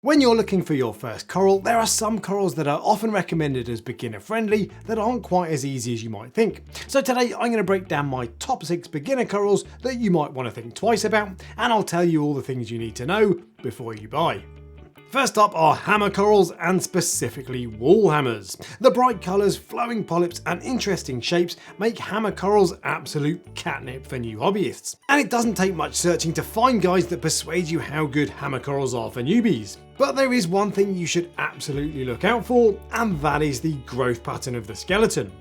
When you're looking for your first coral, there are some corals that are often recommended as beginner friendly that aren't quite as easy as you might think. So today I'm going to break down my top 6 beginner corals that you might want to think twice about, and I'll tell you all the things you need to know before you buy. First up are hammer corals, and specifically wall hammers. The bright colours, flowing polyps and interesting shapes make hammer corals absolute catnip for new hobbyists. And it doesn't take much searching to find guides that persuade you how good hammer corals are for newbies. But there is one thing you should absolutely look out for, and that is the growth pattern of the skeleton.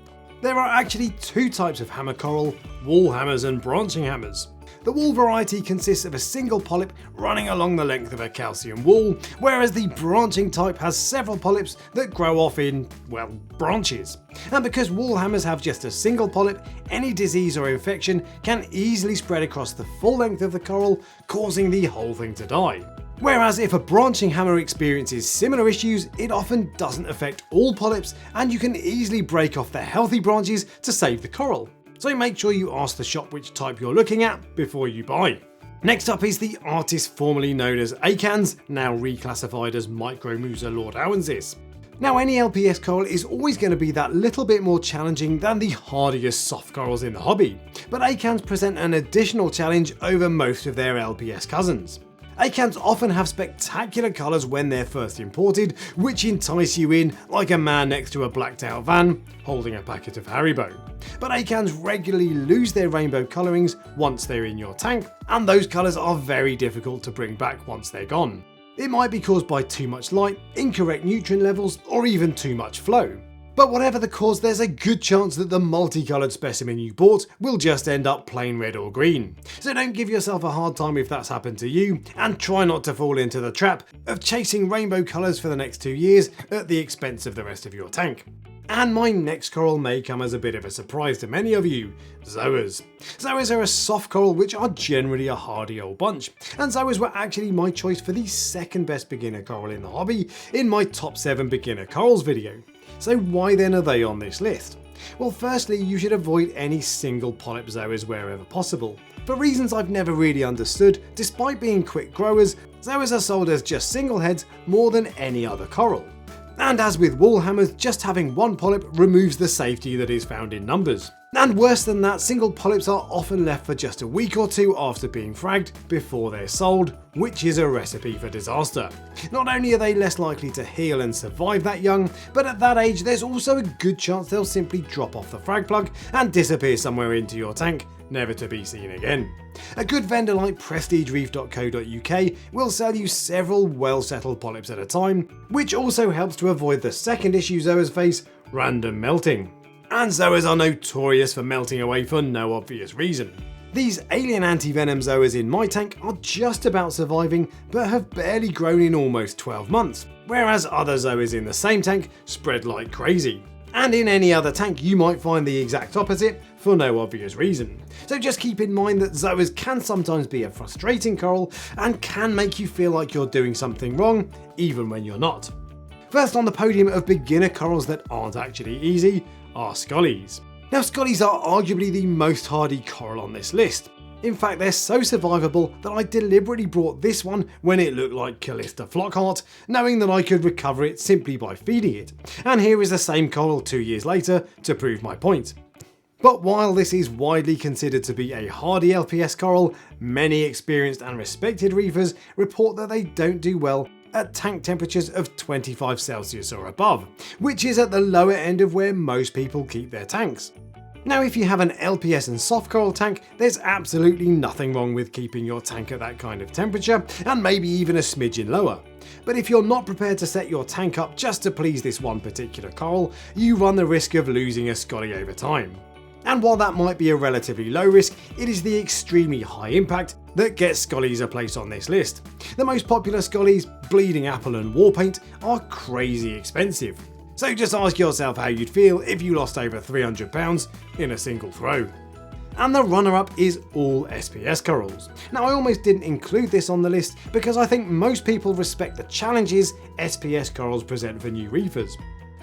There are actually two types of hammer coral: wall hammers and branching hammers. The wall variety consists of a single polyp running along the length of a calcium wall, whereas the branching type has several polyps that grow off in, well, branches. And because wall hammers have just a single polyp, any disease or infection can easily spread across the full length of the coral, causing the whole thing to die. Whereas if a branching hammer experiences similar issues, it often doesn't affect all polyps, and you can easily break off the healthy branches to save the coral. So make sure you ask the shop which type you're looking at before you buy. Next up is the artist formerly known as Acans, now reclassified as Micromusa lordowensis. Now, any LPS coral is always going to be that little bit more challenging than the hardiest soft corals in the hobby, but Acans present an additional challenge over most of their LPS cousins. Acans often have spectacular colours when they're first imported, which entice you in like a man next to a blacked out van holding a packet of Haribo. But Acans regularly lose their rainbow colourings once they're in your tank, and those colours are very difficult to bring back once they're gone. It might be caused by too much light, incorrect nutrient levels, or even too much flow. But whatever the cause, there's a good chance that the multicoloured specimen you bought will just end up plain red or green. So don't give yourself a hard time if that's happened to you, and try not to fall into the trap of chasing rainbow colours for the next 2 years at the expense of the rest of your tank. And my next coral may come as a bit of a surprise to many of you: Zoas. Zoas are a soft coral which are generally a hardy old bunch, and Zoas were actually my choice for the second best beginner coral in the hobby in my top 7 beginner corals video. So why then are they on this list? Well, firstly, you should avoid any single polyp Zoas wherever possible. For reasons I've never really understood, despite being quick growers, Zoas are sold as just single heads more than any other coral. And as with wall hammers, just having one polyp removes the safety that is found in numbers. And worse than that, single polyps are often left for just a week or two after being fragged before they're sold, which is a recipe for disaster. Not only are they less likely to heal and survive that young, but at that age there's also a good chance they'll simply drop off the frag plug and disappear somewhere into your tank, never to be seen again. A good vendor like prestigereef.co.uk will sell you several well-settled polyps at a time, which also helps to avoid the second issue Zoas face: random melting. And Zoas are notorious for melting away for no obvious reason. These alien anti-venom Zoas in my tank are just about surviving, but have barely grown in almost 12 months, whereas other Zoas in the same tank spread like crazy. And in any other tank you might find the exact opposite for no obvious reason. So just keep in mind that Zoas can sometimes be a frustrating coral and can make you feel like you're doing something wrong, even when you're not. First on the podium of beginner corals that aren't actually easy are Scollies. Now, Scollies are arguably the most hardy coral on this list. In fact, they're so survivable that I deliberately brought this one when it looked like Callista Flockhart, knowing that I could recover it simply by feeding it. And here is the same coral 2 years later to prove my point. But while this is widely considered to be a hardy LPS coral, many experienced and respected reefers report that they don't do well at tank temperatures of 25 Celsius or above, which is at the lower end of where most people keep their tanks. Now, if you have an LPS and soft coral tank, there's absolutely nothing wrong with keeping your tank at that kind of temperature, and maybe even a smidgen lower. But if you're not prepared to set your tank up just to please this one particular coral, you run the risk of losing a Scolly over time. And while that might be a relatively low risk, it is the extremely high impact that gets Scollies a place on this list. The most popular Scollies, Bleeding Apple and Warpaint, are crazy expensive. So just ask yourself how you'd feel if you lost over £300 in a single throw. And the runner-up is all SPS corals. Now, I almost didn't include this on the list because I think most people respect the challenges SPS corals present for new reefers.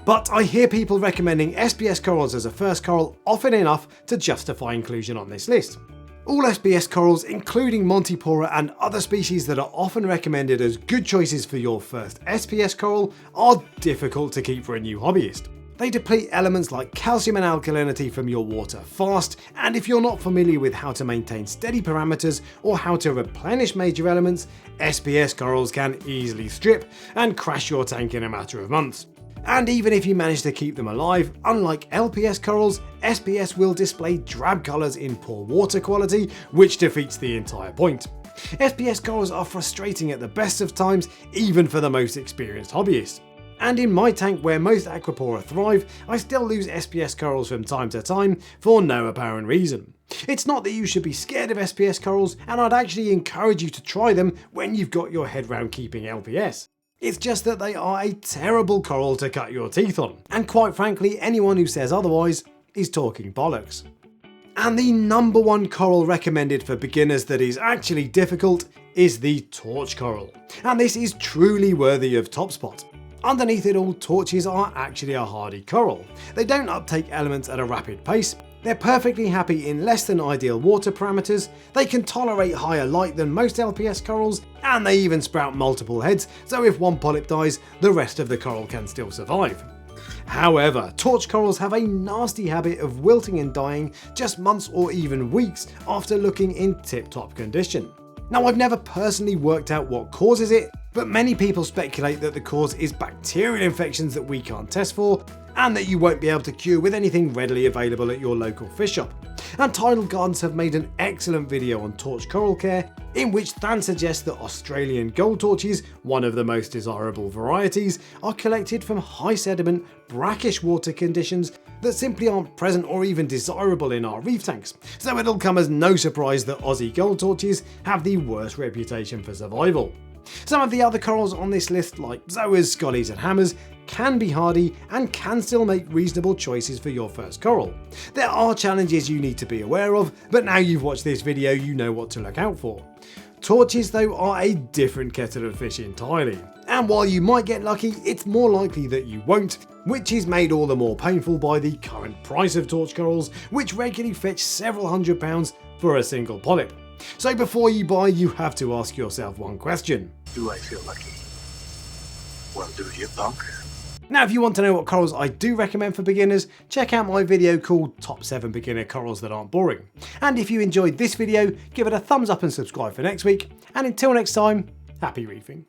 But I hear people recommending SPS corals as a first coral often enough to justify inclusion on this list. All SPS corals, including Montipora and other species that are often recommended as good choices for your first SPS coral, are difficult to keep for a new hobbyist. They deplete elements like calcium and alkalinity from your water fast, and if you're not familiar with how to maintain steady parameters or how to replenish major elements, SPS corals can easily strip and crash your tank in a matter of months. And even if you manage to keep them alive, unlike LPS corals, SPS will display drab colours in poor water quality, which defeats the entire point. SPS corals are frustrating at the best of times, even for the most experienced hobbyists. And in my tank where most Aquapora thrive, I still lose SPS corals from time to time for no apparent reason. It's not that you should be scared of SPS corals, and I'd actually encourage you to try them when you've got your head round keeping LPS. It's just that they are a terrible coral to cut your teeth on, and quite frankly anyone who says otherwise is talking bollocks. And the number one coral recommended for beginners that is actually difficult is the torch coral, and this is truly worthy of top spot. Underneath it all, torches are actually a hardy coral. They don't uptake elements at a rapid pace, they're perfectly happy in less than ideal water parameters, they can tolerate higher light than most LPS corals, and they even sprout multiple heads, so if one polyp dies, the rest of the coral can still survive. However, torch corals have a nasty habit of wilting and dying just months or even weeks after looking in tip-top condition. Now, I've never personally worked out what causes it, but many people speculate that the cause is bacterial infections that we can't test for, and that you won't be able to cure with anything readily available at your local fish shop. And Tidal Gardens have made an excellent video on torch coral care, in which Than suggests that Australian gold torches, one of the most desirable varieties, are collected from high sediment, brackish water conditions that simply aren't present or even desirable in our reef tanks. So it'll come as no surprise that Aussie gold torches have the worst reputation for survival. Some of the other corals on this list, like Zoas, Scollies and Hammers, can be hardy and can still make reasonable choices for your first coral. There are challenges you need to be aware of, but now you've watched this video you know what to look out for. Torches though are a different kettle of fish entirely, and while you might get lucky, it's more likely that you won't, which is made all the more painful by the current price of torch corals, which regularly fetch several £100s for a single polyp. So before you buy, you have to ask yourself one question. Do I feel lucky? Well, do you, punk? Now, if you want to know what corals I do recommend for beginners, check out my video called Top 7 Beginner Corals That Aren't Boring. And if you enjoyed this video, give it a thumbs up and subscribe for next week. And until next time, happy reefing.